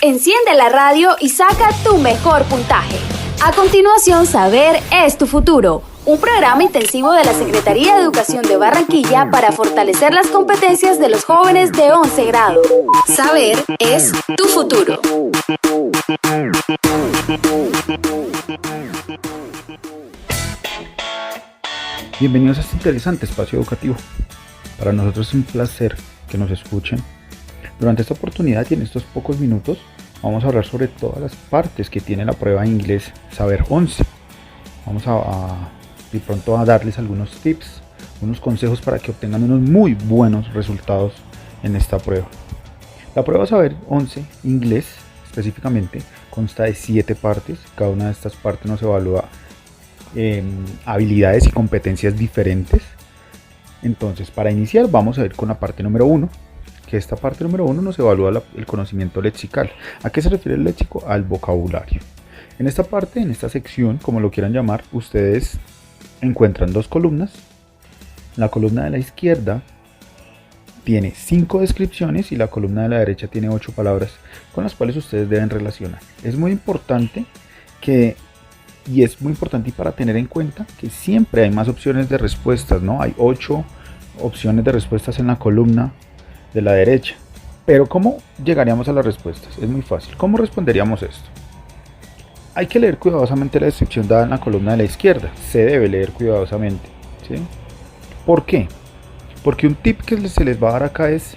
Enciende la radio y saca tu mejor puntaje. A continuación, Saber es tu futuro, un programa intensivo de la Secretaría de Educación de Barranquilla para fortalecer las competencias de los jóvenes de 11 grado. Saber es tu futuro. Bienvenidos a este interesante espacio educativo. Para nosotros es un placer que nos escuchen. Durante esta oportunidad y en estos pocos minutos vamos a hablar sobre todas las partes que tiene la prueba de inglés Saber 11. Vamos de pronto a darles algunos tips, unos consejos para que obtengan unos muy buenos resultados en esta prueba. La prueba Saber 11 inglés específicamente consta de 7 partes. Cada una de estas partes nos evalúa habilidades y competencias diferentes. Entonces, para iniciar vamos a ir con la parte número 1, que esta parte número 1 nos evalúa el conocimiento lexical. ¿A qué se refiere el léxico? Al vocabulario. En esta parte, en esta sección, como lo quieran llamar, ustedes encuentran dos columnas. La columna de la izquierda tiene 5 descripciones y la columna de la derecha tiene 8 palabras con las cuales ustedes deben relacionar. Es muy importante y para tener en cuenta que siempre hay más opciones de respuestas, ¿no? Hay 8 opciones de respuestas en la columna de la derecha. Pero ¿cómo llegaríamos a las respuestas? Es muy fácil. ¿Cómo responderíamos esto? Hay que leer cuidadosamente la descripción dada en la columna de la izquierda. Se debe leer cuidadosamente, ¿sí? ¿Por qué? Porque un tip que se les va a dar acá es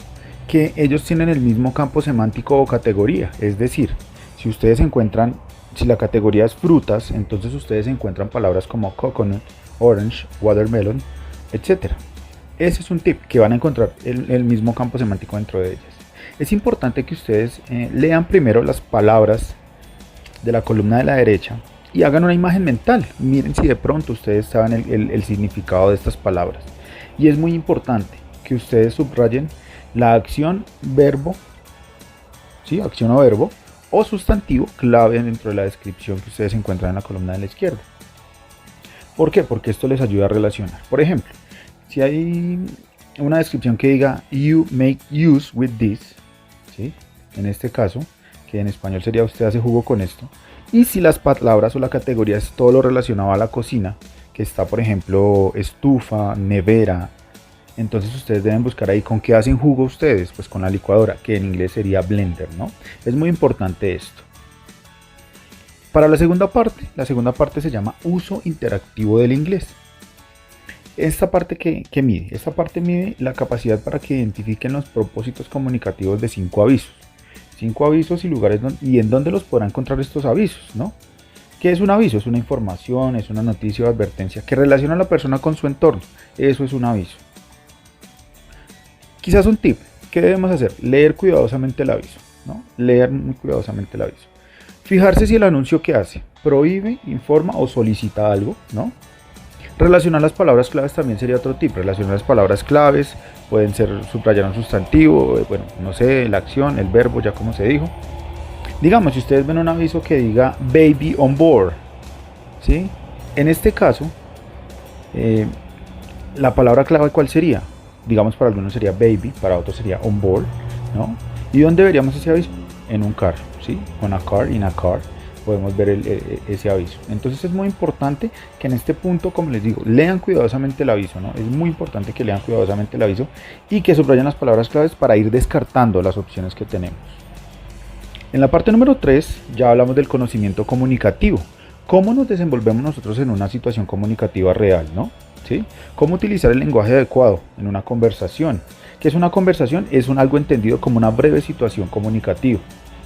que ellos tienen el mismo campo semántico o categoría. Es decir, si la categoría es frutas, entonces ustedes encuentran palabras como coconut, orange, watermelon, etc. Ese es un tip, que van a encontrar el mismo campo semántico dentro de ellas. Es importante que ustedes lean primero las palabras de la columna de la derecha y hagan una imagen mental. Miren si de pronto ustedes saben el significado de estas palabras. Y es muy importante que ustedes subrayen la acción, verbo, ¿sí? Acción o verbo, o sustantivo clave dentro de la descripción que ustedes encuentran en la columna de la izquierda. ¿Por qué? Porque esto les ayuda a relacionar. Por ejemplo, si hay una descripción que diga you make use with this, ¿sí? En este caso, que en español sería usted hace jugo con esto, y si las palabras o la categoría es todo lo relacionado a la cocina, que está por ejemplo estufa, nevera, entonces ustedes deben buscar ahí con qué hacen jugo ustedes, pues con la licuadora, que en inglés sería blender, ¿no? Es muy importante esto. Para la segunda parte se llama uso interactivo del inglés. Esta parte que mide, esta parte mide la capacidad para que identifiquen los propósitos comunicativos de 5 avisos. 5 avisos y lugares y en dónde los podrán encontrar estos avisos, ¿no? ¿Qué es un aviso? Es una información, es una noticia o advertencia que relaciona a la persona con su entorno. Eso es un aviso. Quizás un tip, ¿qué debemos hacer? Leer cuidadosamente el aviso, ¿no? Leer muy cuidadosamente el aviso. Fijarse si el anuncio que hace prohíbe, informa o solicita algo, ¿no? Relacionar las palabras claves también sería otro tip. Relacionar las palabras claves, pueden ser subrayar un sustantivo, bueno, no sé, la acción, el verbo, ya como se dijo. Digamos, si ustedes ven un aviso que diga baby on board, ¿sí? En este caso, la palabra clave, ¿cuál sería? Digamos, para algunos sería baby, para otros sería on board, ¿no? ¿Y dónde veríamos ese aviso? En un carro, ¿sí? On a car, in a car, podemos ver ese aviso. Entonces es muy importante que en este punto, como les digo, lean cuidadosamente el aviso, ¿no? Es muy importante que lean cuidadosamente el aviso y que subrayen las palabras claves para ir descartando las opciones que tenemos. En la parte número 3 ya hablamos del conocimiento comunicativo. ¿Cómo nos desenvolvemos nosotros en una situación comunicativa real, ¿no? ¿Sí? ¿Cómo utilizar el lenguaje adecuado en una conversación? ¿Qué es una conversación? Es algo entendido como una breve situación comunicativa,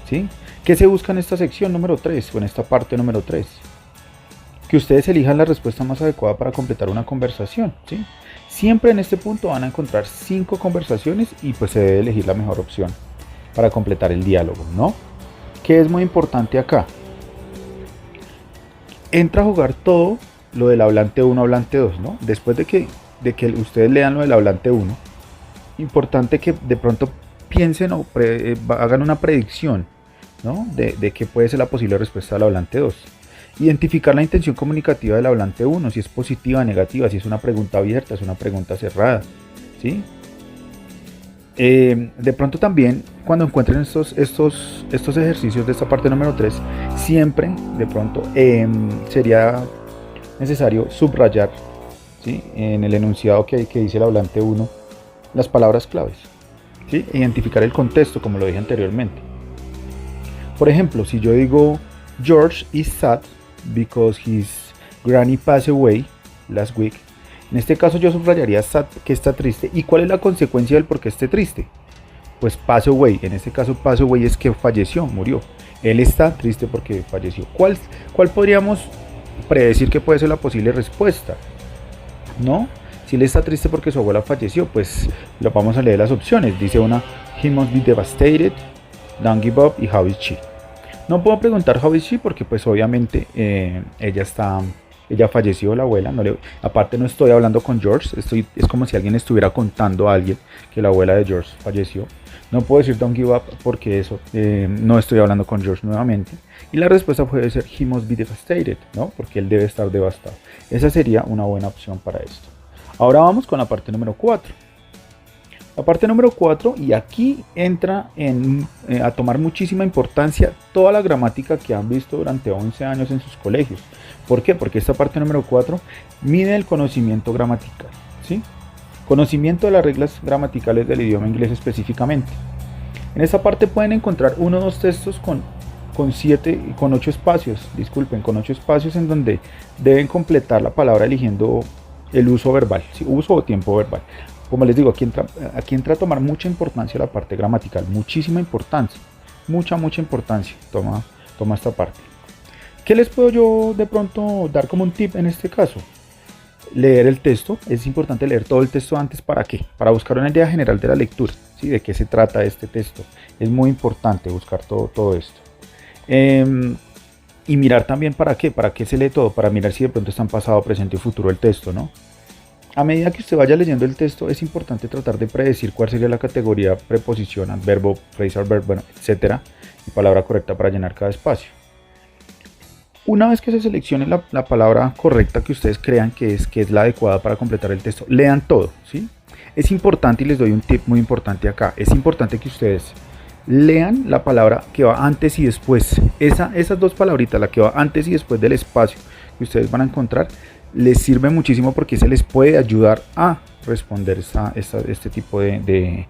¿sí? ¿Qué se busca en esta sección número 3 o en esta parte número 3? Que ustedes elijan la respuesta más adecuada para completar una conversación, ¿sí? Siempre en este punto van a encontrar 5 conversaciones y pues se debe elegir la mejor opción para completar el diálogo, ¿no? ¿Qué es muy importante acá? Entra a jugar todo lo del hablante 1, hablante 2, ¿no? Después de que ustedes lean lo del hablante 1, importante que de pronto piensen o hagan una predicción, ¿no? de qué puede ser la posible respuesta del hablante 2. Identificar la intención comunicativa del hablante 1, si es positiva, negativa, si es una pregunta abierta, es una pregunta cerrada, ¿sí? De pronto también cuando encuentren estos ejercicios de esta parte número 3, siempre de pronto sería necesario subrayar, ¿sí?, en el enunciado que dice el hablante 1 las palabras claves, ¿sí?, identificar el contexto, como lo dije anteriormente. Por ejemplo, si yo digo George is sad because his granny passed away last week, en este caso yo subrayaría sad, que está triste. ¿Y cuál es la consecuencia del por qué esté triste? Pues pass away. En este caso pass away es que falleció, murió. Él está triste porque falleció. ¿Cuál podríamos predecir que puede ser la posible respuesta? ¿No? Si él está triste porque su abuela falleció, pues lo vamos a leer las opciones. Dice una, he must be devastated, don't give up y how is she. No puedo preguntar how is she porque pues obviamente ella falleció, la abuela. Aparte no estoy hablando con George, es como si alguien estuviera contando a alguien que la abuela de George falleció. No puedo decir don't give up porque eso no estoy hablando con George nuevamente. Y la respuesta puede ser he must be devastated, ¿no? Porque él debe estar devastado. Esa sería una buena opción para esto. Ahora vamos con la parte número 4. La parte número 4, y aquí entra a tomar muchísima importancia toda la gramática que han visto durante 11 años en sus colegios. ¿Por qué? Porque esta parte número 4 mide el conocimiento gramatical, ¿sí? Conocimiento de las reglas gramaticales del idioma inglés específicamente. En esta parte pueden encontrar 1 o 2 textos con 8 espacios, con 8 espacios en donde deben completar la palabra eligiendo el uso verbal, ¿sí? Uso o tiempo verbal. Como les digo, aquí entra a tomar mucha importancia la parte gramatical, muchísima importancia, mucha importancia toma esta parte. ¿Qué les puedo yo de pronto dar como un tip en este caso? Leer el texto. Es importante leer todo el texto antes. ¿Para qué? Para buscar una idea general de la lectura, ¿sí? De qué se trata este texto. Es muy importante buscar todo esto. Y mirar también para qué se lee todo, para mirar si de pronto está en pasado, presente y futuro el texto, ¿no? A medida que usted vaya leyendo el texto, es importante tratar de predecir cuál sería la categoría preposición, adverbio, phrasal verb, bueno, etcétera, y palabra correcta para llenar cada espacio. Una vez que se seleccione la palabra correcta que ustedes crean que es la adecuada para completar el texto, lean todo, ¿sí? Es importante, y les doy un tip muy importante acá, es importante que ustedes lean la palabra que va antes y después. Esas 2 palabritas, la que va antes y después del espacio que ustedes van a encontrar, les sirve muchísimo porque se les puede ayudar a responder este tipo de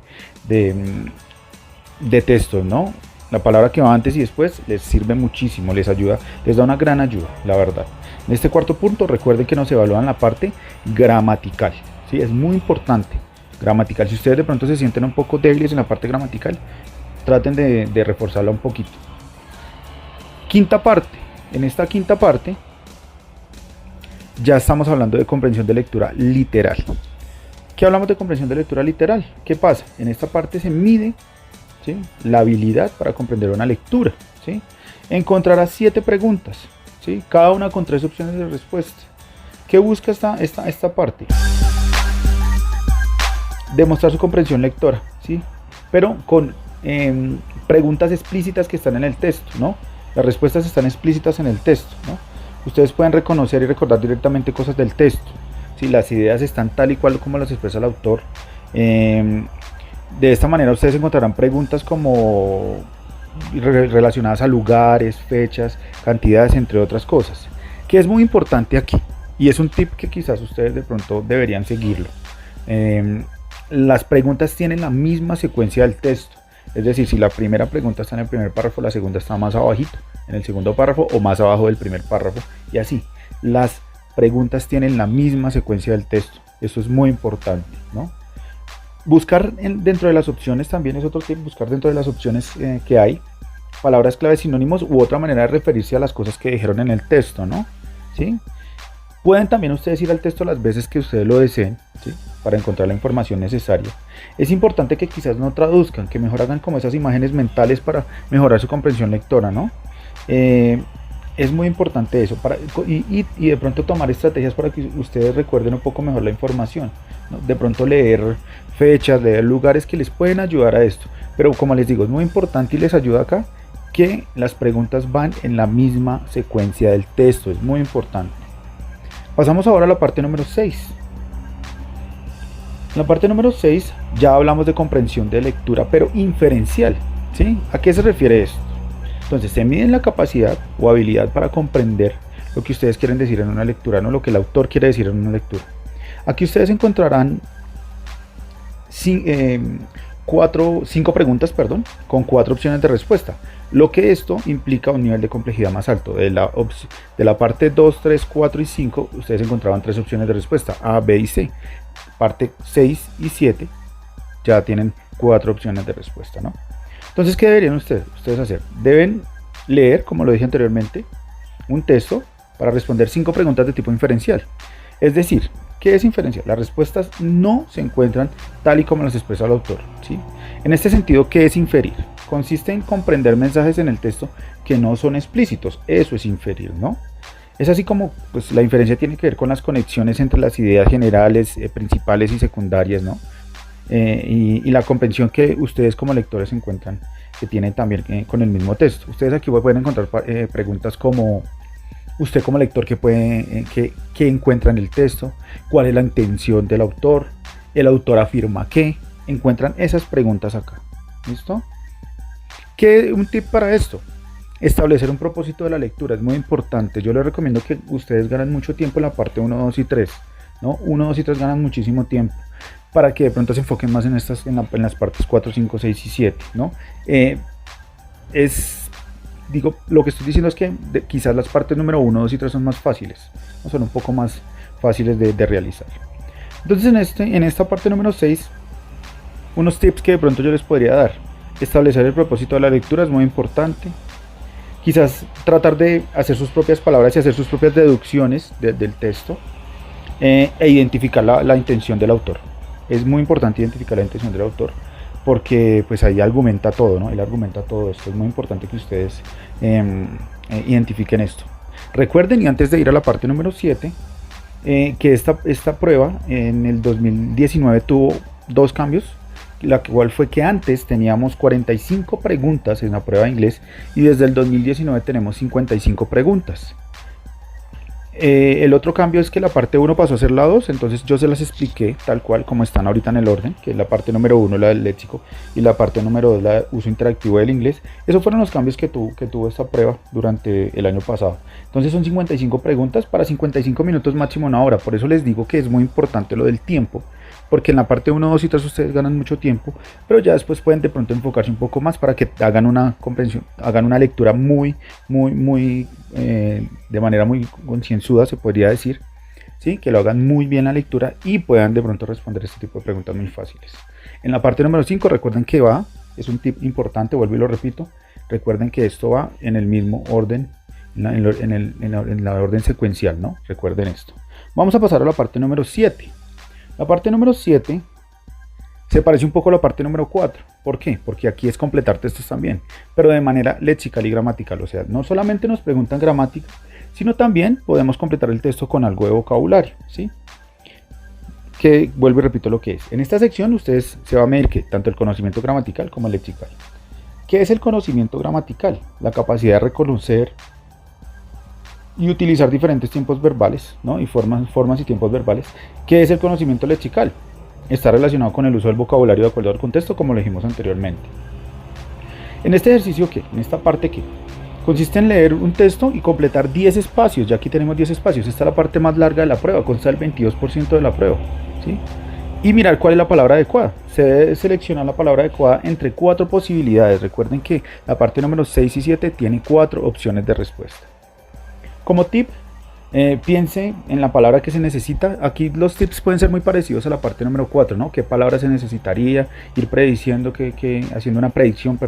textos, ¿no? La palabra que va antes y después les sirve muchísimo, les ayuda, les da una gran ayuda, la verdad. En este cuarto punto, recuerden que nos evalúan la parte gramatical, ¿sí? Es muy importante, gramatical. Si ustedes de pronto se sienten un poco débiles en la parte gramatical, traten de reforzarla un poquito. Quinta parte. En esta quinta parte ya estamos hablando de comprensión de lectura literal. ¿Qué hablamos de comprensión de lectura literal? ¿Qué pasa? En esta parte se mide, ¿sí?, la habilidad para comprender una lectura, ¿sí? Encontrarás 7 preguntas, ¿sí?, cada una con 3 opciones de respuesta. ¿Qué busca esta parte? Demostrar su comprensión lectora, ¿sí?, pero con preguntas explícitas que están en el texto, ¿no? Las respuestas están explícitas en el texto, ¿no? Ustedes pueden reconocer y recordar directamente cosas del texto, ¿sí? Las ideas están tal y cual como las expresa el autor. De esta manera ustedes encontrarán preguntas como relacionadas a lugares, fechas, cantidades, entre otras cosas, que es muy importante aquí, y es un tip que quizás ustedes de pronto deberían seguirlo. Las preguntas tienen la misma secuencia del texto, es decir, si la primera pregunta está en el primer párrafo, la segunda está más abajito, en el segundo párrafo, o más abajo del primer párrafo, y así. Las preguntas tienen la misma secuencia del texto, eso es muy importante, ¿no? Buscar dentro de las opciones también es otro tip, buscar dentro de las opciones que hay palabras clave, sinónimos u otra manera de referirse a las cosas que dijeron en el texto, ¿no? ¿Sí? Pueden también ustedes ir al texto las veces que ustedes lo deseen, ¿sí?, para encontrar la información necesaria. Es importante que quizás no traduzcan, que mejor hagan como esas imágenes mentales para mejorar su comprensión lectora, ¿no? Es muy importante eso, y de pronto tomar estrategias para que ustedes recuerden un poco mejor la información, ¿no? De pronto leer fechas, leer lugares que les pueden ayudar a esto, pero como les digo, es muy importante y les ayuda acá que las preguntas van en la misma secuencia del texto, es muy importante. Pasamos ahora a la parte número 6. la parte número 6 ya hablamos de comprensión de lectura, pero inferencial, ¿sí? ¿A qué se refiere esto? Entonces se mide la capacidad o habilidad para comprender lo que ustedes quieren decir en una lectura, no lo que el autor quiere decir en una lectura. Aquí ustedes encontrarán 5 preguntas, con 4 opciones de respuesta. Lo que esto implica un nivel de complejidad más alto. De la parte 2, 3, 4 y 5, ustedes encontraban 3 opciones de respuesta, A, B y C. Parte 6 y 7 ya tienen 4 opciones de respuesta, ¿no? Entonces, ¿qué deberían ustedes hacer? Deben leer, como lo dije anteriormente, un texto para responder 5 preguntas de tipo inferencial. Es decir, ¿qué es inferencial? Las respuestas no se encuentran tal y como las expresa el autor, ¿sí? En este sentido, ¿qué es inferir? Consiste en comprender mensajes en el texto que no son explícitos. Eso es inferir, ¿no? Es así como pues, la inferencia tiene que ver con las conexiones entre las ideas generales, principales y secundarias, ¿no? Y la comprensión que ustedes como lectores encuentran que tienen también con el mismo texto. Ustedes aquí pueden encontrar preguntas como: usted como lector, ¿qué encuentra en el texto? ¿Cuál es la intención del autor? ¿El autor afirma qué? Encuentran esas preguntas acá. ¿Listo? Un tip para esto: establecer un propósito de la lectura. Es muy importante. Yo les recomiendo que ustedes ganen mucho tiempo en la parte 1, 2 y 3. ¿no? 1, 2 y 3 ganan muchísimo tiempo, para que de pronto se enfoquen más en las partes 4, 5, 6 y 7. ¿no? Lo que estoy diciendo es que quizás las partes número 1, 2 y 3 son más fáciles, ¿no? Son un poco más fáciles de realizar. Entonces en esta parte número 6, unos tips que de pronto yo les podría dar: establecer el propósito de la lectura es muy importante. Quizás tratar de hacer sus propias palabras y hacer sus propias deducciones del texto, e identificar la intención del autor. Es muy importante identificar la intención del autor, porque pues ahí argumenta todo, ¿no? Él argumenta todo esto. Es muy importante que ustedes identifiquen esto. Recuerden, y antes de ir a la parte número 7, que esta prueba en el 2019 tuvo 2 cambios. La cual fue que antes teníamos 45 preguntas en la prueba de inglés y desde el 2019 tenemos 55 preguntas. El otro cambio es que la parte 1 pasó a ser la 2, entonces yo se las expliqué tal cual como están ahorita en el orden, que es la parte número 1, la del léxico, y la parte número 2, la de uso interactivo del inglés. Esos fueron los cambios que tuvo esta prueba durante el año pasado. Entonces son 55 preguntas para 55 minutos, máximo 1 hora. Por eso les digo que es muy importante lo del tiempo, porque en la parte 1, 2 y 3 ustedes ganan mucho tiempo, pero ya después pueden de pronto enfocarse un poco más para que hagan una comprensión, hagan una lectura muy de manera muy concienzuda, se podría decir, ¿sí? Que lo hagan muy bien la lectura y puedan de pronto responder este tipo de preguntas muy fáciles. En la parte número 5, recuerden que es un tip importante, vuelvo y lo repito, recuerden que esto va en el mismo orden, en la orden secuencial, ¿no? Recuerden esto. Vamos a pasar a la parte número 7. La parte número 7 se parece un poco a la parte número 4. ¿Por qué? Porque aquí es completar textos también, pero de manera lexical y gramatical. O sea, no solamente nos preguntan gramática, sino también podemos completar el texto con algo de vocabulario, ¿sí? Que vuelvo y repito lo que es. En esta sección ustedes se va a medir que tanto el conocimiento gramatical como el lexical. ¿Qué es el conocimiento gramatical? La capacidad de reconocer y utilizar diferentes tiempos verbales, ¿no? Y formas y tiempos verbales. ¿Qué es el conocimiento lexical? Está relacionado con el uso del vocabulario de acuerdo al contexto, como lo dijimos anteriormente. En este ejercicio, ¿qué? En esta parte, ¿qué? Consiste en leer un texto y completar 10 espacios. Ya aquí tenemos 10 espacios. Esta es la parte más larga de la prueba, consta del 22% de la prueba, ¿sí? Y mirar cuál es la palabra adecuada. Se debe seleccionar la palabra adecuada entre 4 posibilidades. Recuerden que la parte número 6 y 7 tiene 4 opciones de respuesta. Como tip, piense en la palabra que se necesita. Aquí los tips pueden ser muy parecidos a la parte número 4, ¿no? ¿Qué palabra se necesitaría? Ir prediciendo, haciendo una predicción,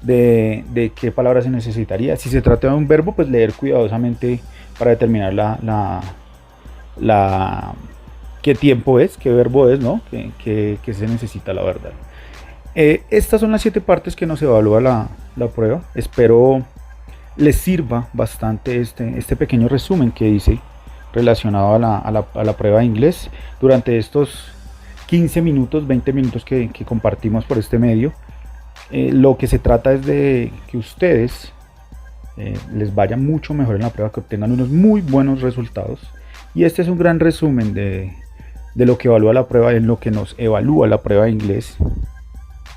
de qué palabra se necesitaría. Si se trata de un verbo, pues leer cuidadosamente para determinar qué tiempo es, qué verbo es, ¿no? Qué se necesita, la verdad. Estas son las 7 partes que nos evalúa la prueba. Espero les sirva bastante este pequeño resumen que hice relacionado a la prueba de inglés durante estos 15 minutos, 20 minutos que compartimos por este medio. Lo que se trata es de que ustedes les vaya mucho mejor en la prueba, que obtengan unos muy buenos resultados, y este es un gran resumen de de lo que evalúa la prueba, en lo que nos evalúa la prueba de inglés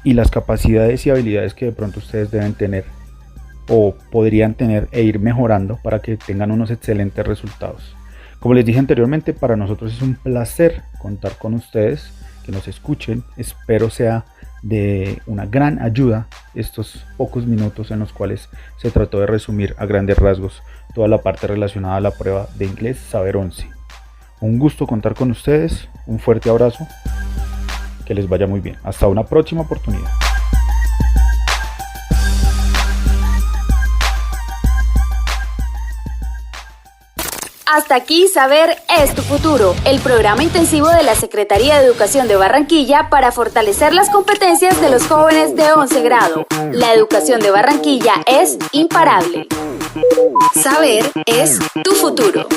y las capacidades y habilidades que de pronto ustedes deben tener o podrían tener e ir mejorando para que tengan unos excelentes resultados. Como les dije anteriormente, para nosotros es un placer contar con ustedes, que nos escuchen. Espero sea de una gran ayuda estos pocos minutos en los cuales se trató de resumir a grandes rasgos toda la parte relacionada a la prueba de inglés Saber 11. Un gusto contar con ustedes, un fuerte abrazo, que les vaya muy bien. Hasta una próxima oportunidad. Hasta aquí Saber es tu futuro, el programa intensivo de la Secretaría de Educación de Barranquilla para fortalecer las competencias de los jóvenes de 11 grado. La educación de Barranquilla es imparable. Saber es tu futuro.